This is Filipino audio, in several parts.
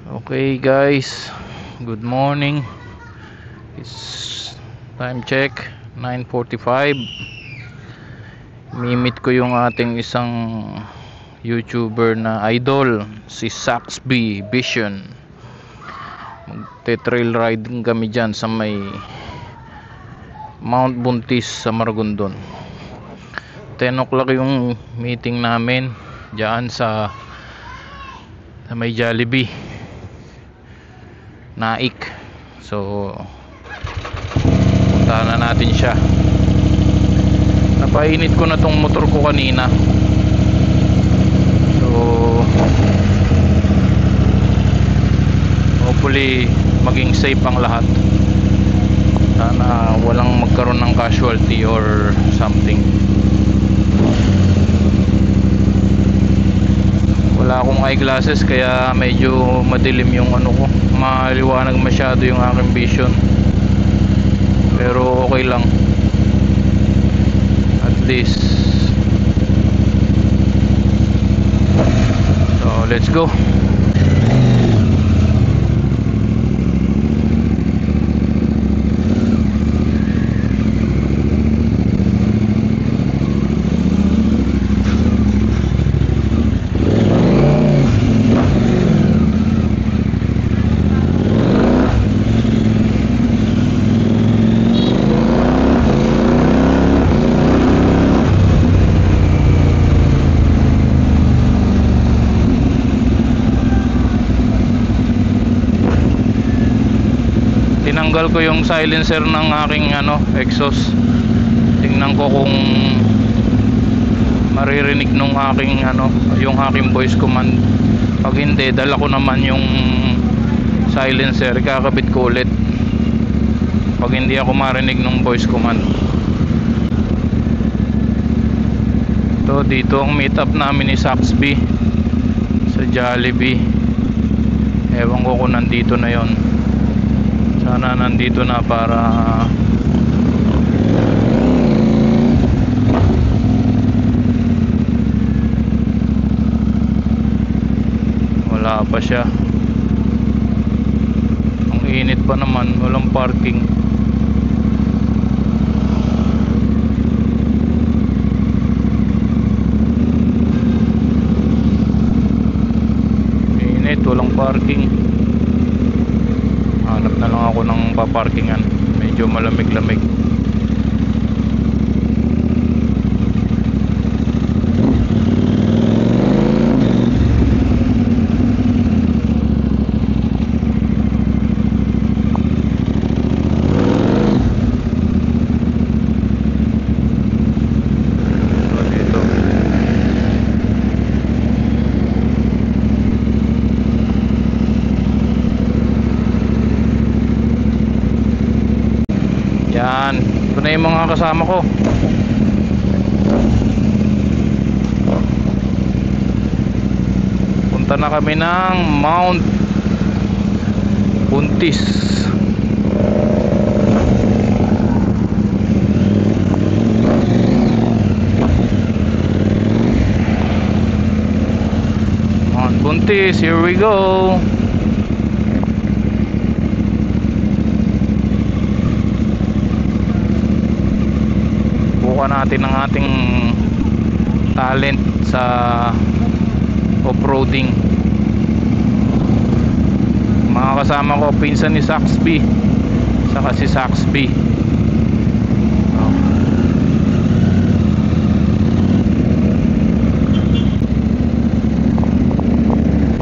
Okay guys, good morning. It's time check 9:45. Mimit ko yung ating isang YouTuber na idol, si Saxby Vision. Magte-trail riding kami dyan sa may Mount Buntis sa Maragondon. 10 o'clock yung meeting namin dyan sa may Jollibee Naik. So puntahan na natin siya. Napainit ko na tong motor ko kanina, so hopefully maging safe ang lahat. Sana walang magkaroon ng casualty or something. Wala akong eyeglasses kaya medyo madilim yung ano ko, maliwanag masyado yung aking vision, pero okay lang at least. So let's go. Tinanggal ko yung silencer ng aking exhaust. Tingnan ko kung maririnig nung aking yung aking voice command. Pag hindi, dala ko naman yung silencer, kakabit ko ulit pag hindi ako marinig nung voice command. So dito ang meet up namin ni Saxby sa Jollibee. Ewan ko kung nandito na yon. Sana nandito na para wala pa siya. Ang init pa naman, walang parking. Init, walang parking. Hanap na lang ako ng paparkingan, medyo malamig-lamig. Yan, ito na yung mga kasama ko. Punta na kami ng Mount Buntis. Mount Buntis, here we go. Natin ang ating talent sa off-roading. Mga kasama ko, pinsan ni Saxby saka si Saxby.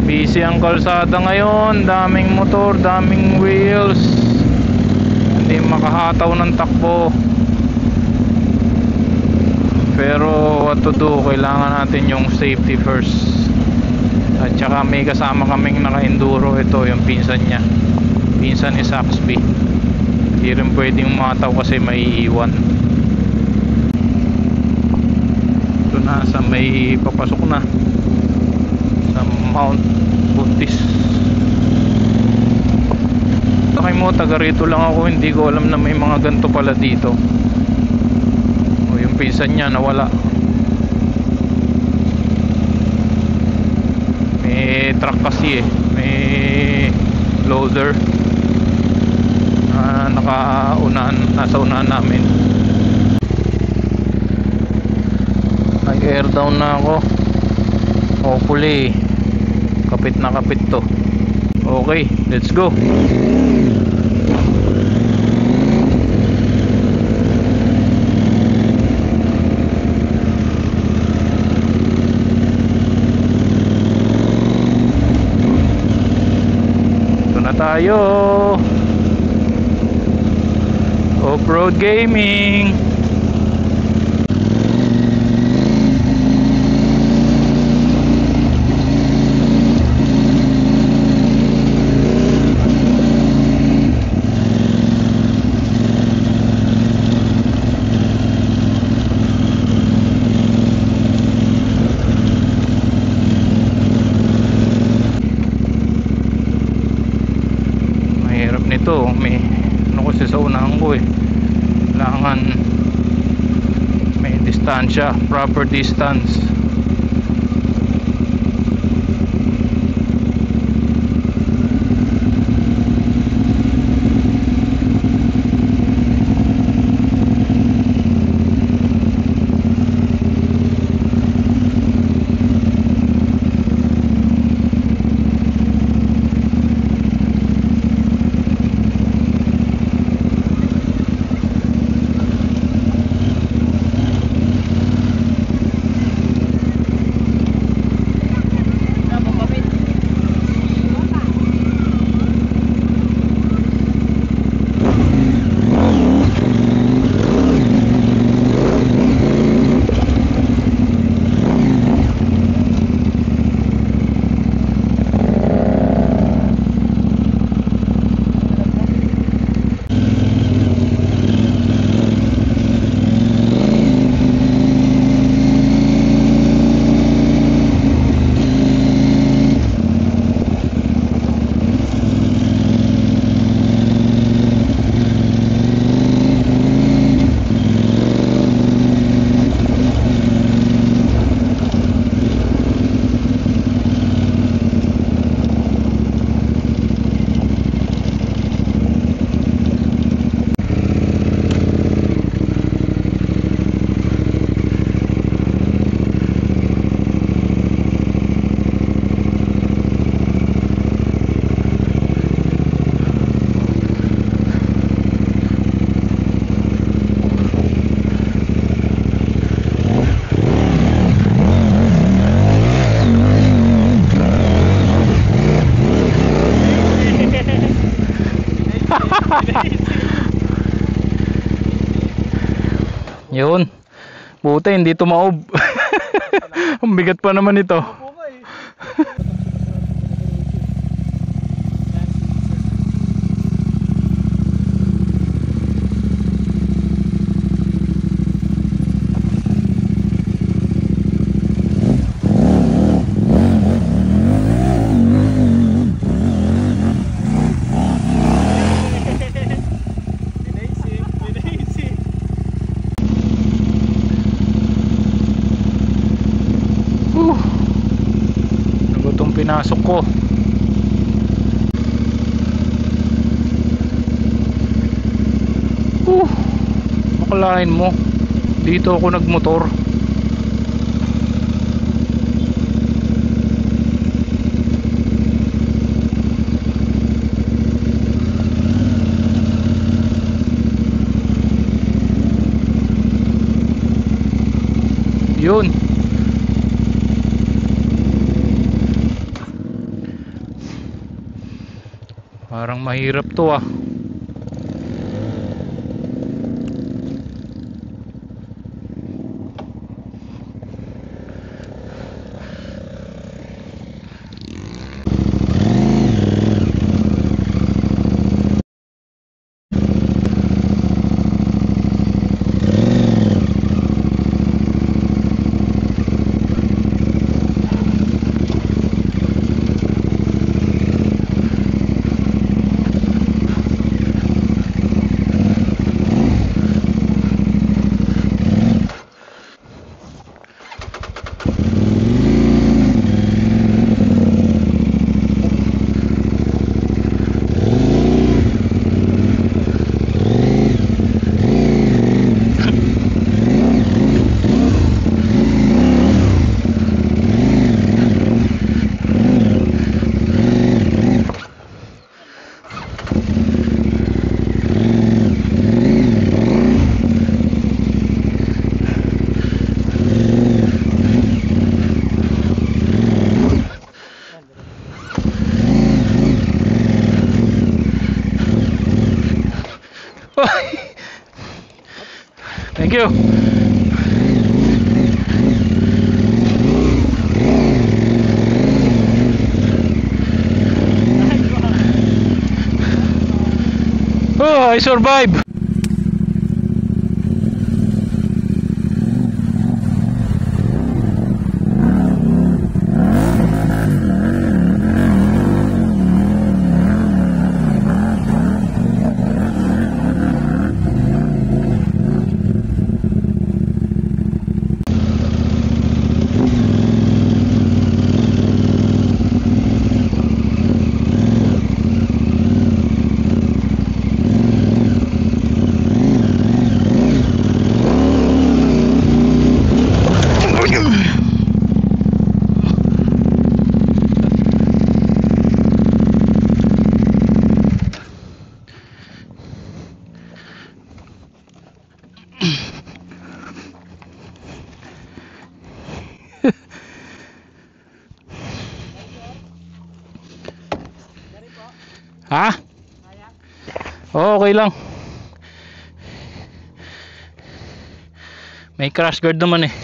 Busy ang kalsada ngayon, daming motor, daming wheels, hindi makahataw ng takbo. Pero what to do, kailangan natin yung safety first. At saka may kasama kaming naka-enduro. Ito yung pinsan niya, pinsan ni Saxby. Hindi rin pwedeng mataw kasi may iiwan. Ito na sa may papasok na sa Mount Buntis. Takay mo, taga rito lang ako, hindi ko alam na may mga ganito pala dito. Yung pinsan niya nawala. May truck kasi may loader. Nasa unahan namin. Nag-air down na ako. Hopefully kapit na kapit to. Okay, let's go. Ito na tayo. Off-road gaming. Mahirap nito, may ano kasi sa unahan ko eh. Kailangan may distansya, proper distance. Yun. Buti hindi tumaob. Ang bigat pa naman ito. Pinasok ko. Makalain mo. Dito ako nagmotor. Yun. Parang mahirap to ah. Thank you. Oh, I survived. Ha? Okay lang. May crash guard naman eh.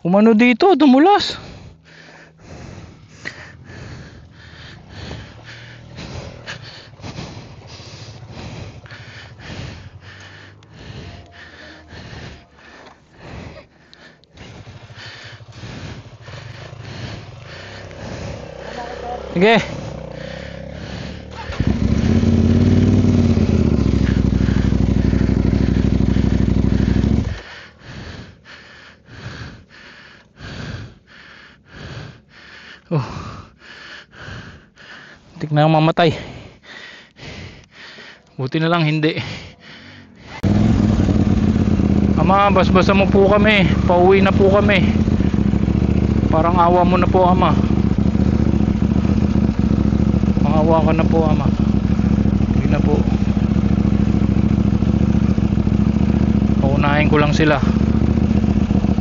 Umano dito, dumulas. Sige. Oh. Tik na mamatay. Buti na lang hindi. Ama, basbasa mo po kami. Pauwi na po kami. Parang awa mo na po, ama. Pangawa ka na po, ama. Hindi na po. Paunahin ko lang sila.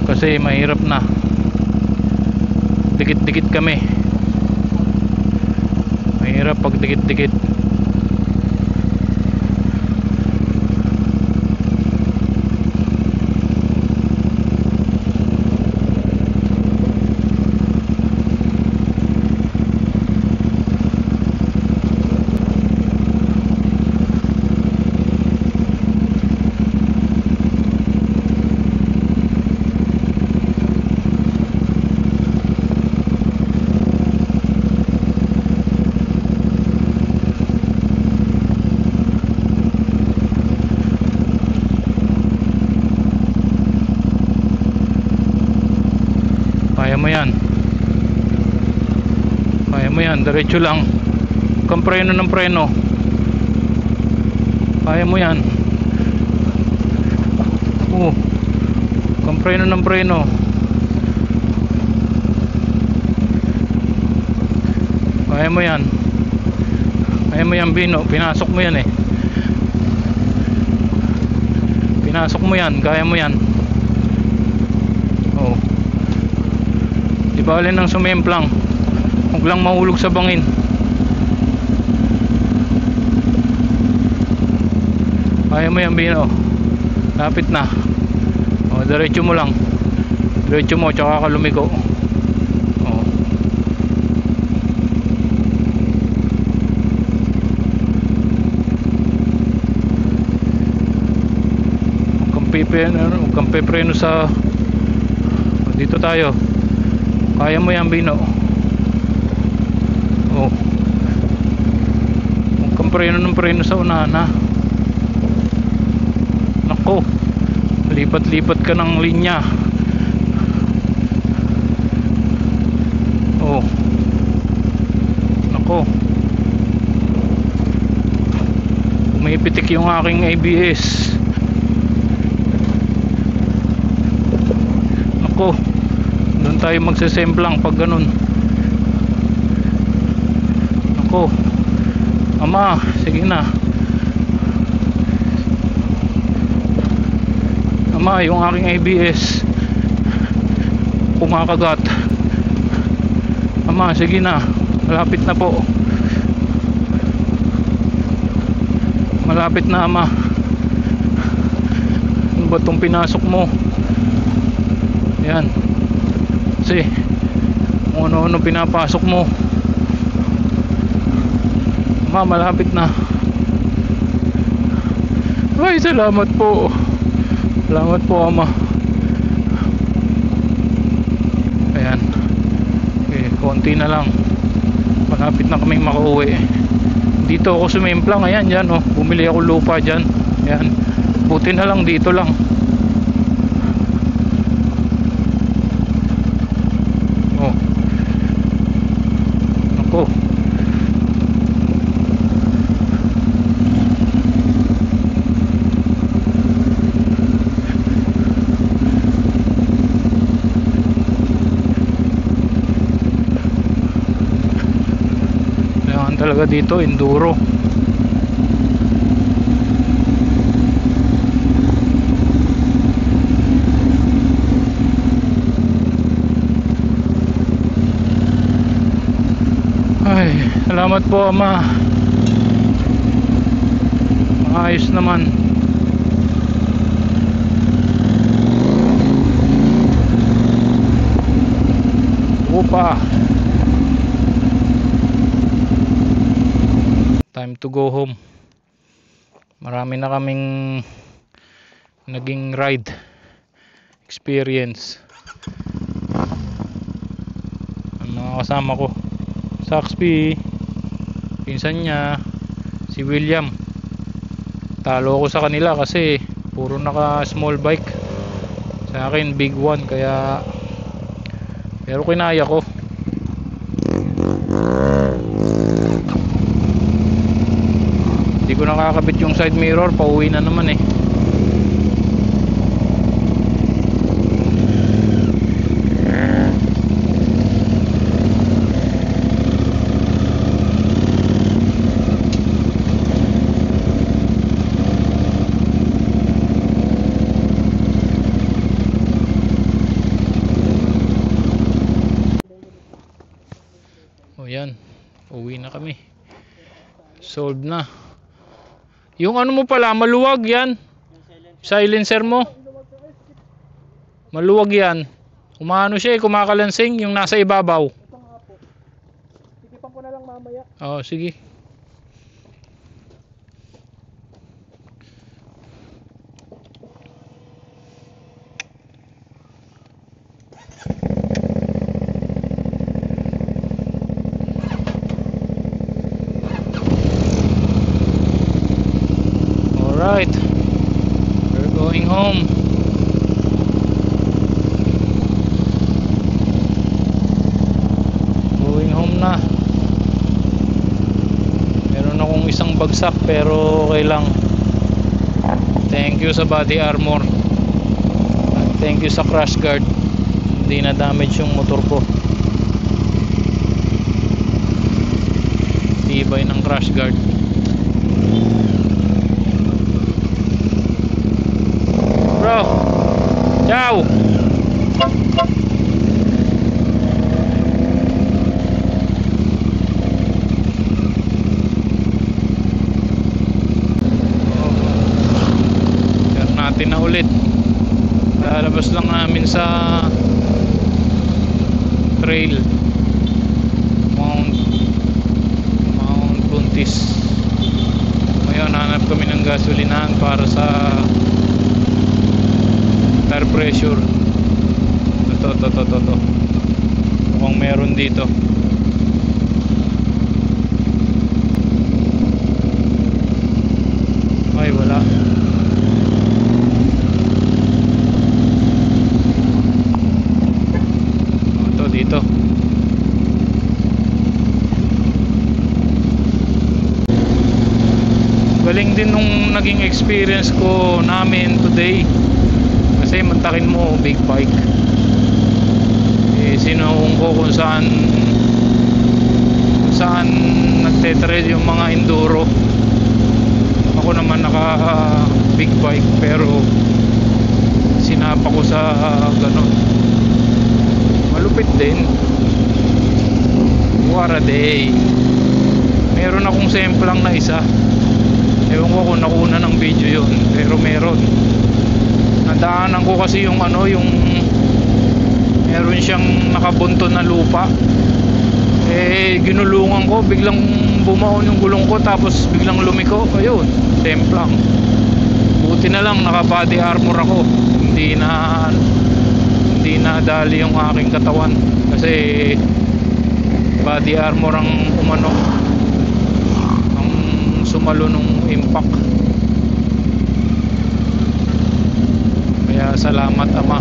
Kasi mahirap na. Dikit-dikit kami. Mahirap pag dikit-dikit. Kaya mo yan. Kaya mo yan. Diretso lang. Huwag kang preno ng preno. Kaya mo yan. Huwag kang preno ng preno. Kaya mo yan. Kaya mo yan, Bino. Pinasok mo yan eh. Pinasok mo yan. Kaya mo yan. Oh. Di bale nang sumemplang. Huwag lang mahulog sa bangin. Kaya mo yan, Bino. Lapit na. O, diretso mo lang. Diretso mo, tsaka ka lumiko. O. Huwag kang pepreno sa... Dito tayo. Kaya mo yan, Bino. Oh. Huwag kang preno ng preno sa unahan, ha. Nako. Lipat-lipat ka ng linya. Oh. Nako. Umipitik yung aking ABS. Nako. Doon tayo magsesemplang pag ganun. Ako. Ama, sige na. Ama, yung aking ABS kumakagat. Ama, sige na. Malapit na po. Malapit na, ama. ba itong pinasok mo? Yan. Kasi kung ano-ano pinapasok mo. Ma, malapit na. Ay, salamat po. Salamat po, Ama. Ayan. Okay, konti na lang. Malapit na kaming makauwi. Dito ako sumimplang. Ayan, dyan oh. Bumili ako lupa dyan. Ayan. Buti na lang dito lang. Oh. Ako. Kailangan talaga dito enduro. Ay, salamat po, Ama. Maayos naman. Opa. Time to go home. Marami na kaming naging ride experience. Ang mga kasama ko, Saxby, pinsan niya, si William. Talo ako sa kanila kasi puro naka small bike. Sa akin big one, kaya pero kinaya ko. Hindi ko nakakabit yung side mirror, pauwi na naman eh. O yan, uwi na kami. Solved na. Yung ano mo pala, maluwag yan. Silencer mo. Maluwag yan. Umano siya eh, kumakalansing yung nasa ibabaw. Ito nga po. Titipan ko na lang mamaya. Oo, sige. Alright, we're going home. Going home na. Meron akong isang bagsak pero okay lang. Thank you sa body armor. At thank you sa crash guard. Hindi na damage yung motor ko. Tibay ng crash guard. Bro, ciao. Yan natin na ulit. Lalabas lang namin sa trail Mount Buntis. Ngayon hanap kami ng gasolinahan para sa tire pressure. Ito. Mukhang meron dito. Ay, wala. Ito dito. Galing din nung naging experience ko namin today. Kasi mantakin mo big bike eh, sinuong ko kung saan nagtetrade yung mga enduro. Ako naman naka big bike pero sinapa ko sa ganon. Malupit din. What a day. Meron akong semplang na isa, ewan ko kung nakuha ng video yun, pero meron. Nadaanan ko kasi yung ano, yung meron siyang nakabunto na lupa. Eh ginulungan ko, biglang bumaon yung gulong ko, tapos biglang lumiko. Ayun, templang. Buti na lang naka body armor ako. Hindi na dali yung aking katawan kasi body armor ang umano, ang sumalo nung impact. Kaya salamat Ama,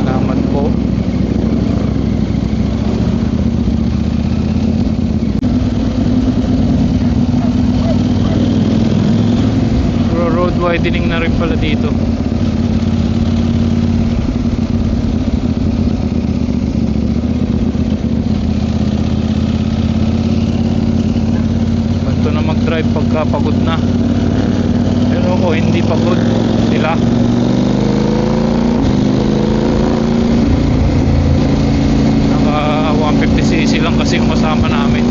salamat po. Road widening na rin pala dito. Ganito na mag-drive pagka pagod na. Pero ako hindi pagod. Sila naka 150cc lang kasi yung kasama namin.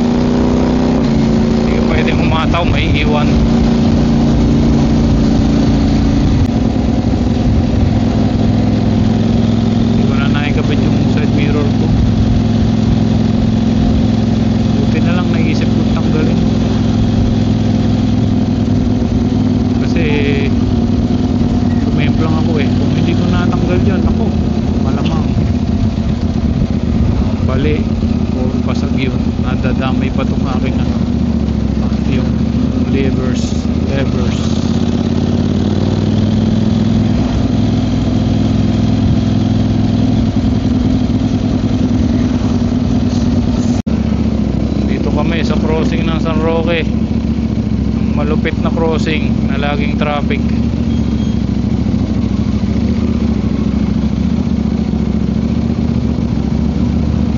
Hindi ko pwedeng umataw, may iwan. Kabit yung side mirror ko. Buti na lang naisip ko tanggalin kasi sumemplang ako eh. Kung hindi ko natanggal yun, ako malamang bali o pasag yun, nadadamay pa itong aking ano, yung levers. Sa crossing ng San Roque, malupit na crossing na laging traffic.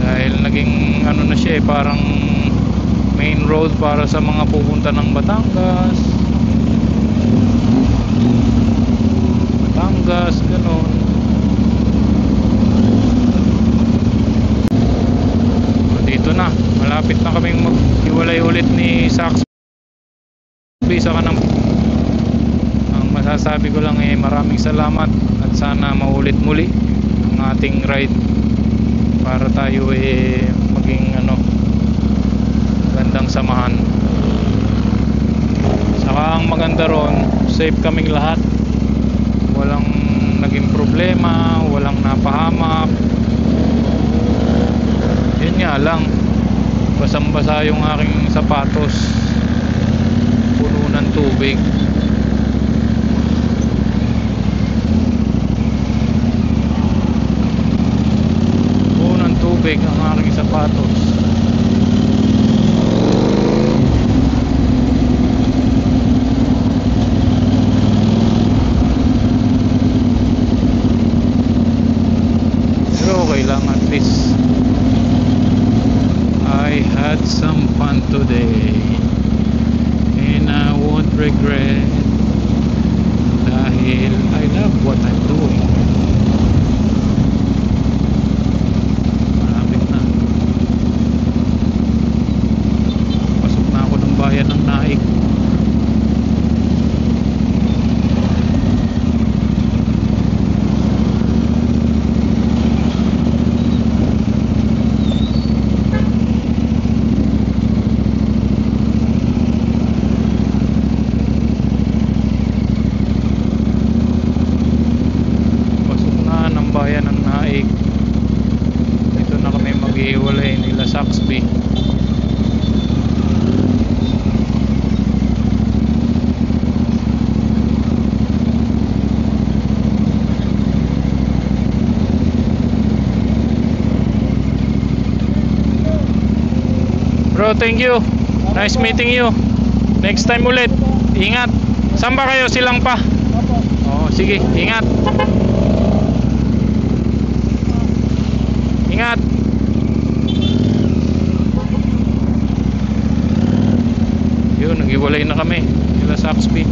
Dahil naging ano na siya eh, parang main road para sa mga pupunta ng Batangas, ganon. Dito na, malapit na kaming maghiwalay ulit ni Saxby. Saka ng ang masasabi ko lang eh, maraming salamat at sana maulit muli ang ating ride para tayo eh maging ano, gandang samahan. Saka ang maganda ron, safe kaming lahat, walang naging problema, walang napahamak. Yun nga lang, basang-basa yung aking sapatos, puno ng tubig. Puno ng tubig ang aking sapatos. Pero okay lang, at least I had some fun today and I won't regret dahil I love what I'm doing. Malapit na, pasok na ako ng bayan ng Naik. Dito na kami maghihiwalay nila Saxby. Bro, thank you. Nice meeting you. Next time ulit. Ingat. Saan ba kayo? Silang pa? Oo, sige, ingat. Ingat. Yun, naghiwalay na kami nila Saxby.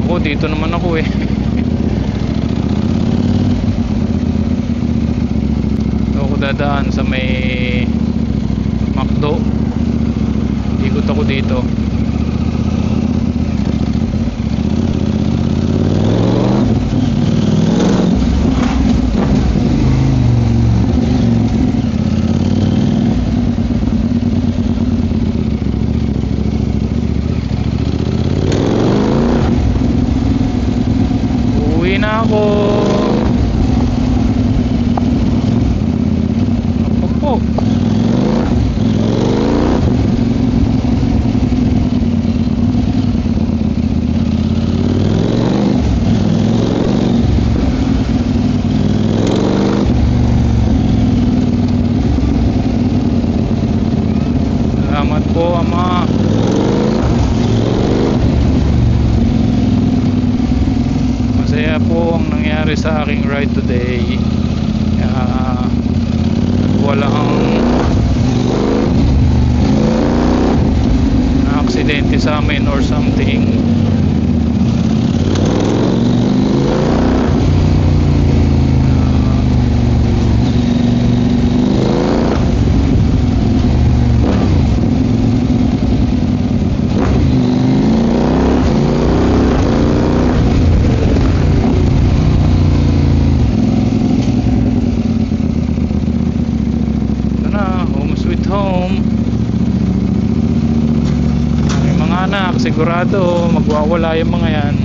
Ako, dito naman ako eh. Ito ako dadaan sa may McDo. Ikot ako dito. ride today. Walang aksidente sa amin or something. Sigurado magwawala yung mga yan.